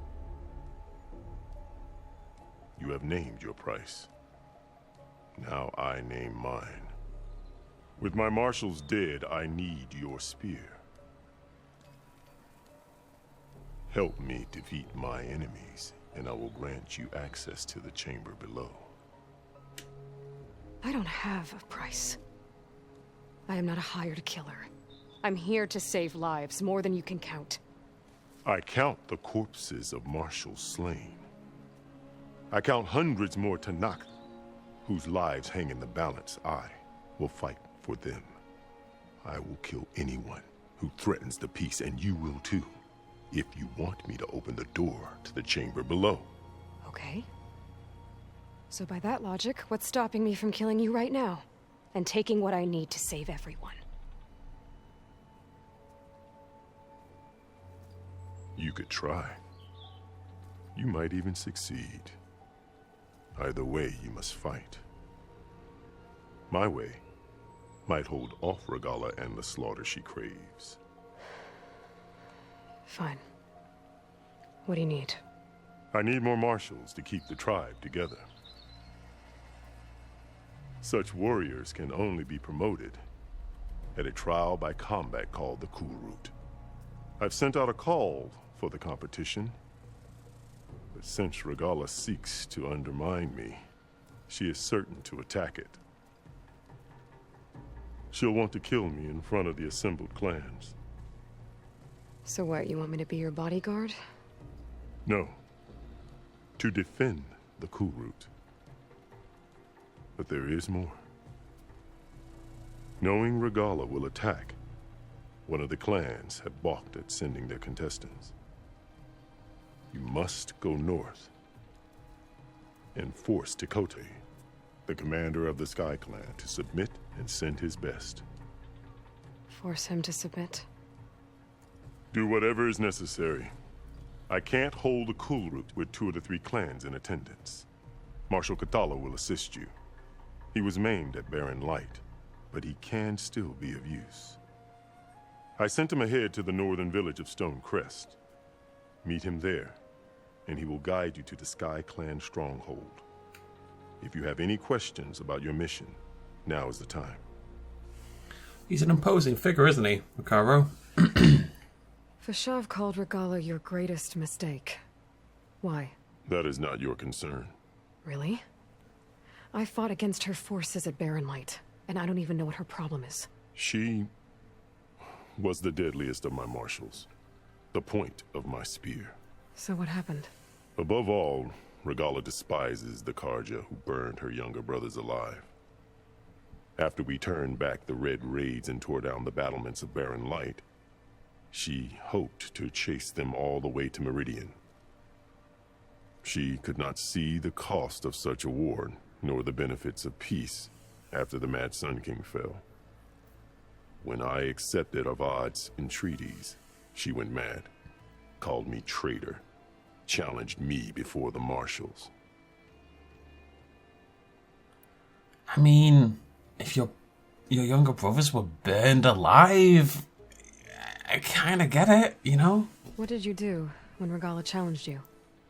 You have named your price. Now I name mine. With my marshals dead, I need your spear. Help me defeat my enemies, and I will grant you access to the chamber below. I don't have a price. I am not a hired killer. I'm here to save lives, more than you can count. I count the corpses of marshals slain. I count hundreds more Tanakh, whose lives hang in the balance. I will fight for them. I will kill anyone who threatens the peace, and you will too, if you want me to open the door to the chamber below. Okay. So by that logic, what's stopping me from killing you right now? And taking what I need to save everyone? You could try. You might even succeed. Either way, you must fight. My way might hold off Regalla and the slaughter she craves. Fine. What do you need? I need more marshals to keep the tribe together. Such warriors can only be promoted at a trial by combat called the Cool Route. I've sent out a call for the competition, but since Regalla seeks to undermine me, she is certain to attack it. She'll want to kill me in front of the assembled clans. So what, you want me to be your bodyguard? No. To defend the Cool Route. But there is more. Knowing Regalla will attack, one of the clans had balked at sending their contestants. You must go north and force Tekote, the commander of the Sky Clan, to submit and send his best. Force him to submit. Do whatever is necessary. I can't hold a cool route with 2 of the 3 clans in attendance. Marshal Cathala will assist you. He was maimed at Barren Light, but he can still be of use. I sent him ahead to the northern village of Stone Crest. Meet him there, and he will guide you to the Sky Clan stronghold. If you have any questions about your mission, now is the time. He's an imposing figure, isn't he, Macaro? Fashav called Regala your greatest mistake. Why? That is not your concern. Really? I fought against her forces at Barren Light, and I don't even know what her problem is. She was the deadliest of my marshals. The point of my spear. So what happened? Above all, Regala despises the Karja who burned her younger brothers alive. After we turned back the Red Raids and tore down the battlements of Barren Light, she hoped to chase them all the way to Meridian. She could not see the cost of such a war, nor the benefits of peace after the Mad Sun King fell. When I accepted Avad's entreaties, she went mad, called me traitor, challenged me before the marshals. I mean, if your younger brothers were burned alive, I kind of get it, you know? What did you do when Regala challenged you?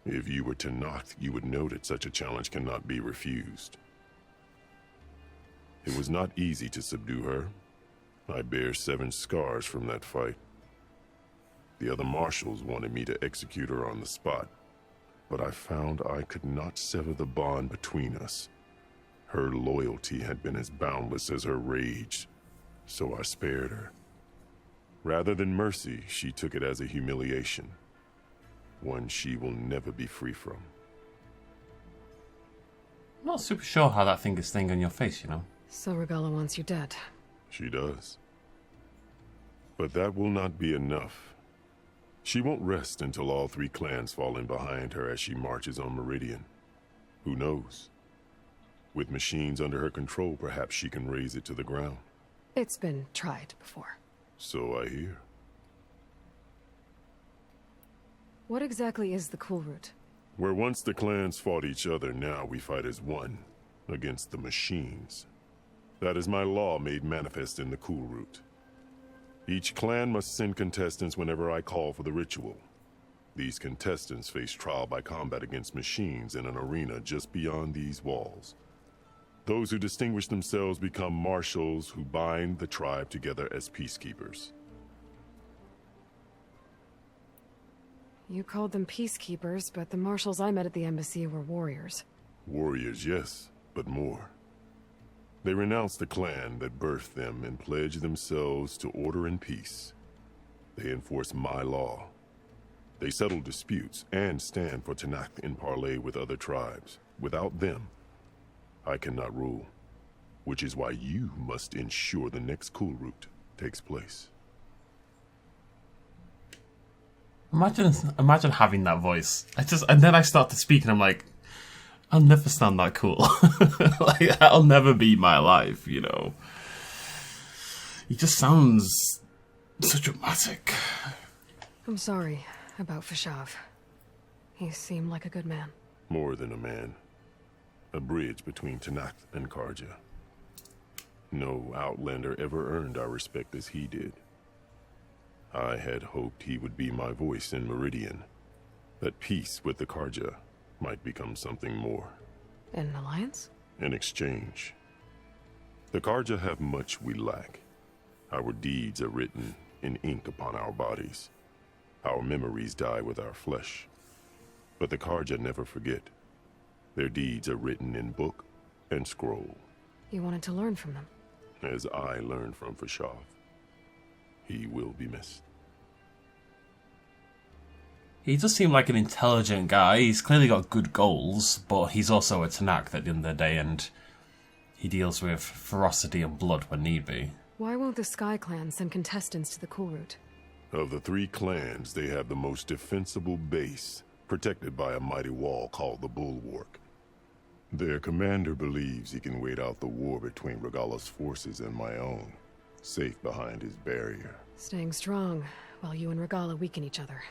If you were to knock, you would know that such a challenge cannot be refused. It was not easy to subdue her. I bear 7 scars from that fight. The other marshals wanted me to execute her on the spot, but I found I could not sever the bond between us. Her loyalty had been as boundless as her rage, so I spared her. Rather than mercy, she took it as a humiliation, one she will never be free from. I'm not super sure how that thing is staying on your face, you know? So Regala wants you dead. She does. But that will not be enough. She won't rest until all 3 clans fall in behind her as she marches on Meridian. Who knows? With machines under her control, perhaps she can raise it to the ground. It's been tried before. So I hear. What exactly is the Cool Route? Where once the clans fought each other, now we fight as one, against the machines. That is my law made manifest in the Cool Route. Each clan must send contestants whenever I call for the ritual. These contestants face trial by combat against machines in an arena just beyond these walls. Those who distinguish themselves become marshals who bind the tribe together as peacekeepers. You called them peacekeepers, but the marshals I met at the embassy were warriors. Warriors, yes, but more. They renounce the clan that birthed them and pledge themselves to order and peace. They enforce my law. They settle disputes and stand for Tanakh in parley with other tribes. Without them, I cannot rule, which is why you must ensure the next Cool Route takes place. Imagine having that voice. And then I start to speak and I'm like, I'll never sound that cool. Like, that'll never be my life, you know. He just sounds so dramatic. I'm sorry about Fashav. He seemed like a good man. More than a man. A bridge between Tanakh and Karja. No Outlander ever earned our respect as he did. I had hoped he would be my voice in Meridian. That peace with the Karja might become something more. An alliance? In exchange. The Karja have much we lack. Our deeds are written in ink upon our bodies. Our memories die with our flesh. But the Karja never forget. Their deeds are written in book and scroll. You wanted to learn from them? As I learned from Fashav. He will be missed. He does seem like an intelligent guy. He's clearly got good goals, but he's also a Tanakh at the end of the day, and he deals with ferocity and blood when need be. Why won't the Sky Clan send contestants to the Cool Route? Of the 3 clans, they have the most defensible base, protected by a mighty wall called the Bulwark. Their commander believes he can wait out the war between Regala's forces and my own, safe behind his barrier. Staying strong while you and Regala weaken each other.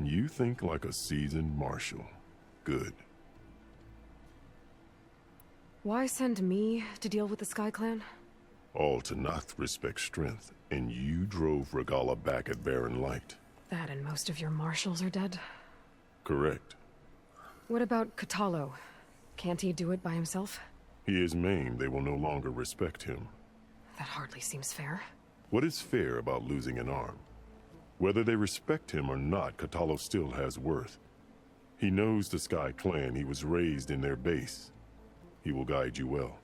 You think like a seasoned marshal. Good. Why send me to deal with the Sky Clan? All Tanath respect strength, and you drove Regala back at Barren Light. That and most of your marshals are dead? Correct. What about Katalo? Can't he do it by himself? He is maimed. They will no longer respect him. That hardly seems fair. What is fair about losing an arm? Whether they respect him or not, Katalo still has worth. He knows the Sky Clan. He was raised in their base. He will guide you well.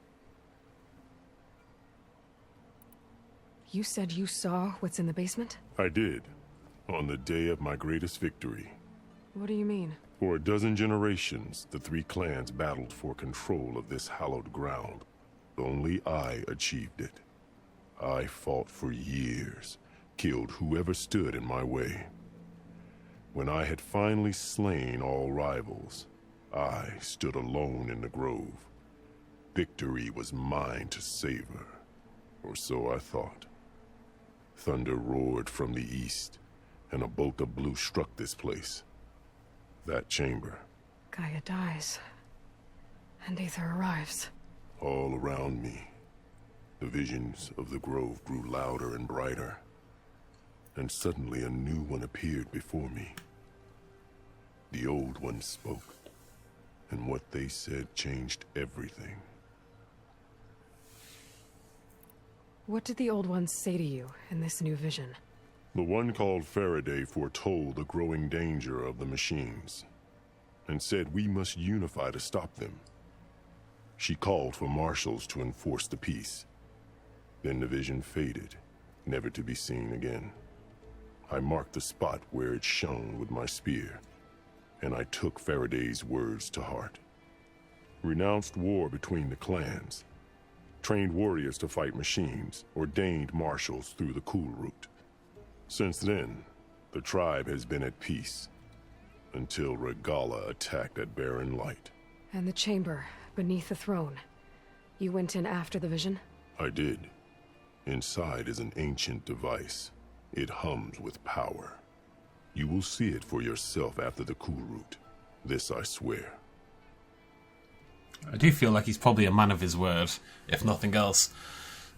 You said you saw what's in the basement? I did. On the day of my greatest victory. What do you mean? For a dozen generations, the three clans battled for control of this hallowed ground. Only I achieved it. I fought for years, killed whoever stood in my way. When I had finally slain all rivals, I stood alone in the grove. Victory was mine to savor, or so I thought. Thunder roared from the east, and a bolt of blue struck this place. That chamber. Gaia dies, and Aether arrives. All around me, the visions of the grove grew louder and brighter, and suddenly a new one appeared before me. The old one spoke, and what they said changed everything. What did the old ones say to you in this new vision? The one called Faraday foretold the growing danger of the machines, and said we must unify to stop them. She called for marshals to enforce the peace. Then the vision faded, never to be seen again. I marked the spot where it shone with my spear, and I took Faraday's words to heart. Renounced war between the clans, trained warriors to fight machines, ordained marshals through the cool route. Since then, the tribe has been at peace, until Regala attacked at Barren Light. And the chamber, beneath the throne. You went in after the vision? I did. Inside is an ancient device. It hums with power. You will see it for yourself after the cool route. This I swear. I do feel like he's probably a man of his word, if nothing else.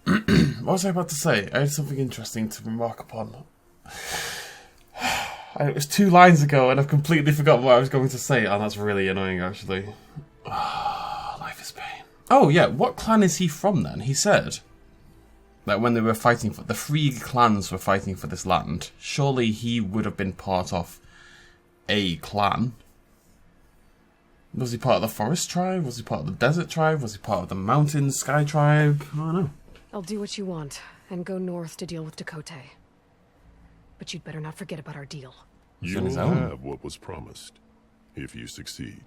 What was I about to say? I had something interesting to remark upon. It was 2 lines ago, and I've completely forgotten what I was going to say, and that's really annoying, actually. Life is pain. Oh, yeah, what clan is he from, then? He said that when they were fighting for... The 3 clans were fighting for this land. Surely he would have been part of a clan. Was he part of the forest tribe? Was he part of the desert tribe? Was he part of the mountain sky tribe? I don't know. I'll do what you want, and go north to deal with Dakota. But you'd better not forget about our deal. You will have what was promised, if you succeed.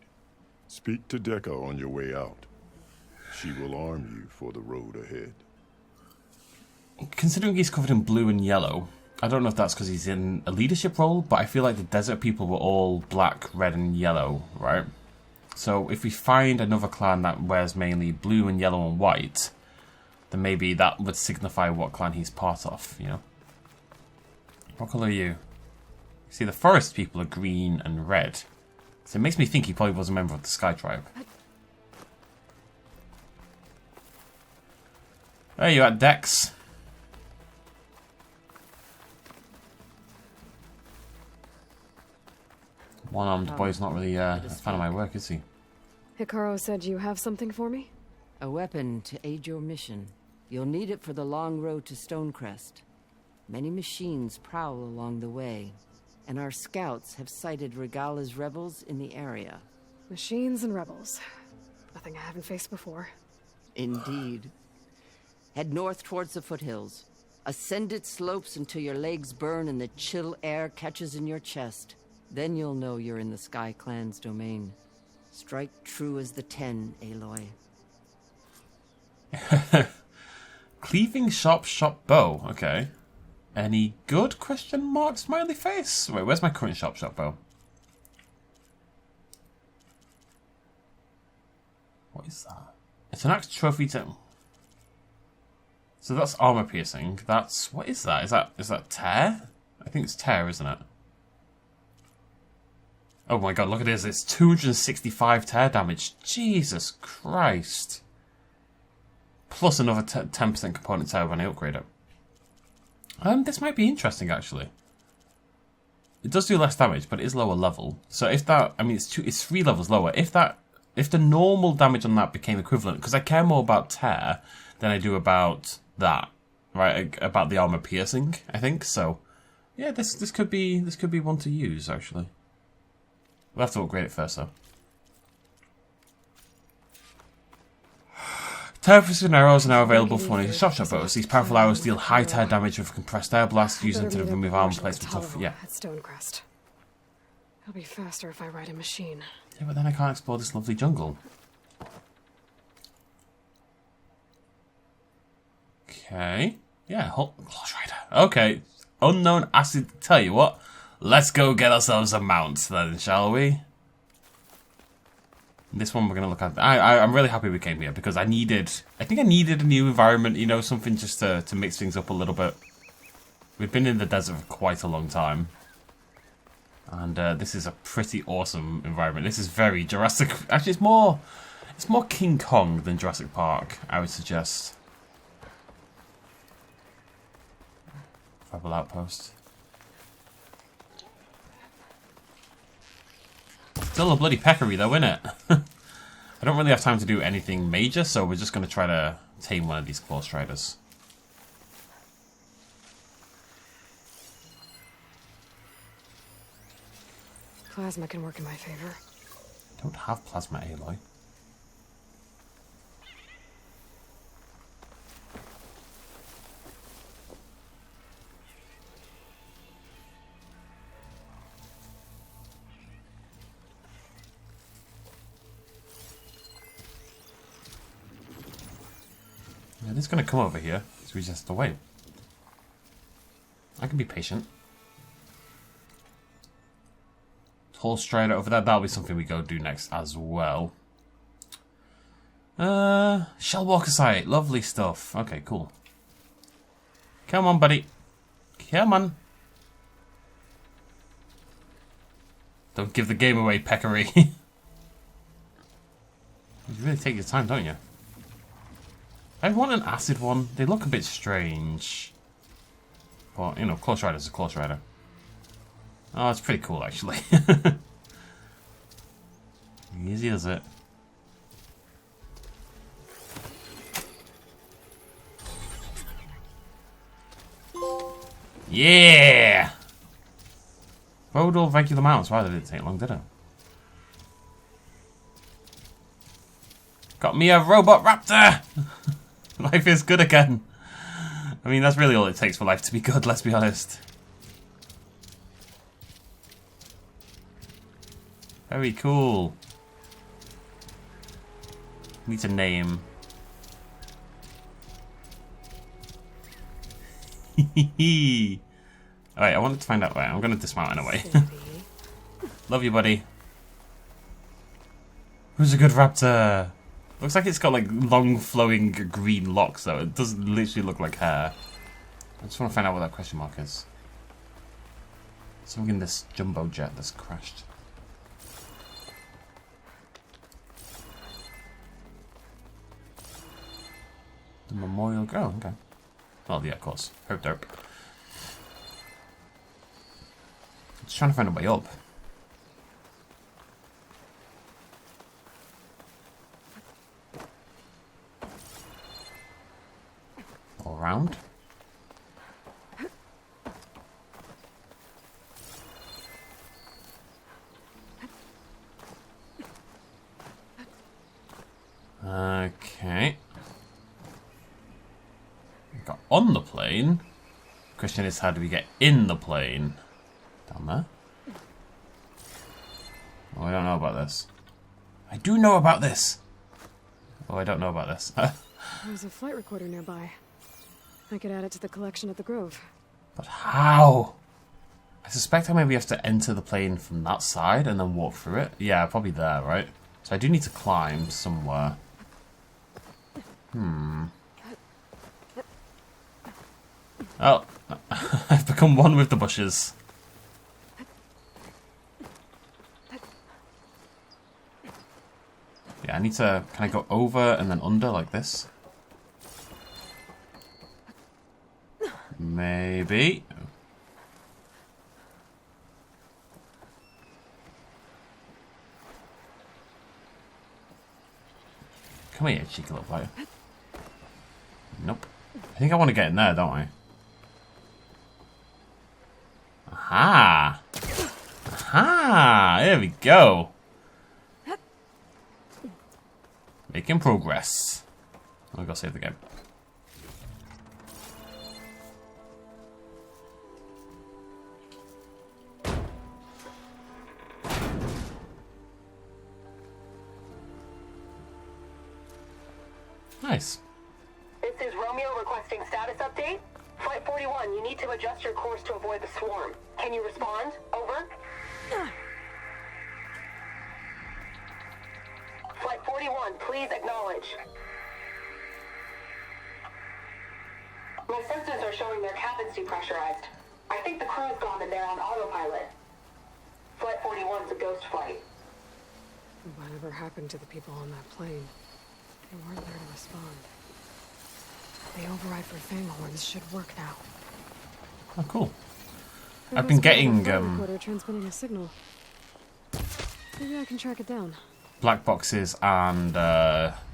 Speak to Dekka on your way out. She will arm you for the road ahead. Considering he's covered in blue and yellow, I don't know if that's because he's in a leadership role, but I feel like the desert people were all black, red, and yellow, right? So if we find another clan that wears mainly blue and yellow and white, then maybe that would signify what clan he's part of, you know? What colour are you? See, the forest people are green and red. So it makes me think he probably was a member of the Sky Tribe. There you at, Dex. One-armed boy's not really a fan of my work, is he? Hikaru said you have something for me? A weapon to aid your mission. You'll need it for the long road to Stonecrest. Many machines prowl along the way, and our scouts have sighted Regala's rebels in the area. Machines and rebels. Nothing I haven't faced before. Indeed. Head north towards the foothills. Ascend its slopes until your legs burn and the chill air catches in your chest. Then you'll know you're in the Sky Clan's domain. Strike true as the 10, Aloy. Cleaving sharp bow. Okay. Any good? Question mark smiley face. Wait, where's my current sharp bow? What is that? It's an axe trophy to... So that's armor piercing. That's... What is that? Is that tear? I think it's tear, isn't it? Oh my god, look at this. It's 265 tear damage. Jesus Christ. Plus another 10% component tear when I upgrade it. This might be interesting, actually. It does do less damage, but it is lower level. So if that... I mean, it's 3 levels lower. If the normal damage on that became equivalent... Because I care more about tear than I do about that. Right? About the armor piercing, I think. So, yeah, this could be one to use, actually. We'll have to upgrade it first, though. Tear-resistant arrows are now available for one of your shot bows. These powerful arrows deal high tear damage with compressed air blasts, used them to remove armor plates from tough... Yeah. At Stonecrest. It'll be faster if I ride a machine. Yeah, but then I can't explore this lovely jungle. Okay. Yeah, Close Rider. Okay. Unknown acid. Tell you what. Let's go get ourselves a mount then, shall we? This one we're going to look at. I'm really happy we came here because I think I needed a new environment, you know, something just to mix things up a little bit. We've been in the desert for quite a long time. And this is a pretty awesome environment. This is very Jurassic. Actually, it's more King Kong than Jurassic Park, I would suggest. Rebel outpost. Still a bloody peccary though, isn't it? I don't really have time to do anything major, so we're just going to try to tame one of these claw striders. Plasma can work in my favor. I don't have plasma, Aloy. Yeah, this is going to come over here, so we just have to wait. I can be patient. Tall strider over there, that'll be something we go do next as well. Shellwalker site, lovely stuff. Okay, cool. Come on, buddy. Come on. Don't give the game away, peccary. You really take your time, don't you? I want an acid one. They look a bit strange. But, you know, Close Rider's a Close Rider. Oh, it's pretty cool, actually. Easy as it. Yeah! Rode all regular mounts. Wow, that didn't take long, did it? Got me a robot raptor! Life is good again. I mean, that's really all it takes for life to be good, let's be honest. Very cool. Need a name. Alright, I wanted to find out where. I'm going to dismount anyway. Love you, buddy. Who's a good raptor? Looks like it's got like long flowing green locks though. It does literally look like hair. I just want to find out what that question mark is. Something in this jumbo jet that's crashed. The memorial. Oh, okay. Oh yeah, of course. Herb derp. Just trying to find a way up. All around. Okay. We got on the plane. Question is, how do we get in the plane? Down there. Oh, I don't know about this. I do know about this. Oh, I don't know about this. There's a flight recorder nearby. I could add it to the collection at the Grove. But how? I suspect I maybe have to enter the plane from that side and then walk through it. Yeah, probably there, right? So I do need to climb somewhere. Oh, I've become one with the bushes. Yeah, I need to... Can I go over and then under like this? Maybe. Come here, cheeky little fighter. Nope. I think I want to get in there, don't I? Aha! Aha! There we go. Making progress. I'll go save the game. Nice. This is Romeo requesting status update. Flight 41, you need to adjust your course to avoid the swarm. Can you respond? Over. Flight 41, please acknowledge. My sensors are showing their cabins depressurized. I think the crew's gone and they're on autopilot. Flight 41's a ghost flight. Whatever happened to the people on that plane? They weren't there to respond. The override for Fanghorns should work now. Oh, cool. I've been getting recorder transmitting a signal. Maybe I can track it down. black boxes and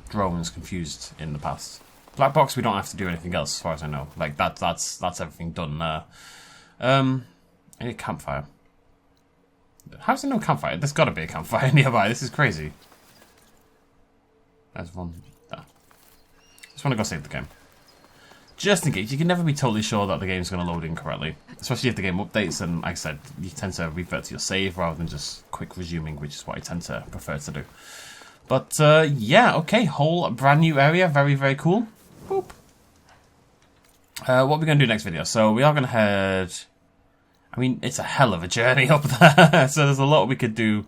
drones confused in the past. Black box, we don't have to do anything else, as far as I know. Like that's everything done there. I need a campfire. How's there no campfire? There's got to be a campfire nearby. This is crazy. There's one there. Just want to go save the game. Just in case, you can never be totally sure that the game's going to load in correctly. Especially if the game updates, and like I said, you tend to revert to your save rather than just quick resuming, which is what I tend to prefer to do. But, yeah, okay, whole brand new area, very, very cool. Boop. What are we going to do next video? So, we are going to head... I mean, it's a hell of a journey up there, so there's a lot we could do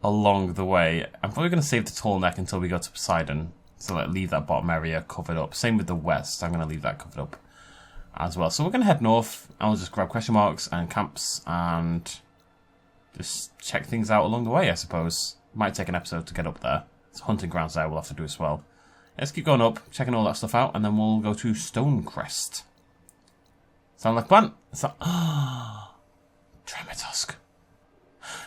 along the way. I'm probably going to save the tall neck until we go to Poseidon. So like leave that bottom area covered up. Same with the west. I'm going to leave that covered up as well. So we're going to head north. And we'll just grab question marks and camps and just check things out along the way, I suppose. Might take an episode to get up there. It's hunting grounds there we'll have to do as well. Let's keep going up, checking all that stuff out, and then we'll go to Stonecrest. Sound like a plan? Tremortusk.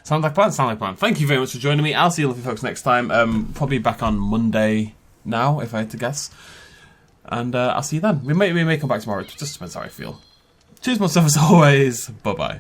Sound like a plan, sound like a plan. Thank you very much for joining me. I'll see you lovely folks next time. Probably back on Monday now, if I had to guess. And I'll see you then. We may come back tomorrow. It just depends how I feel. Cheers, myself as always. Bye-bye.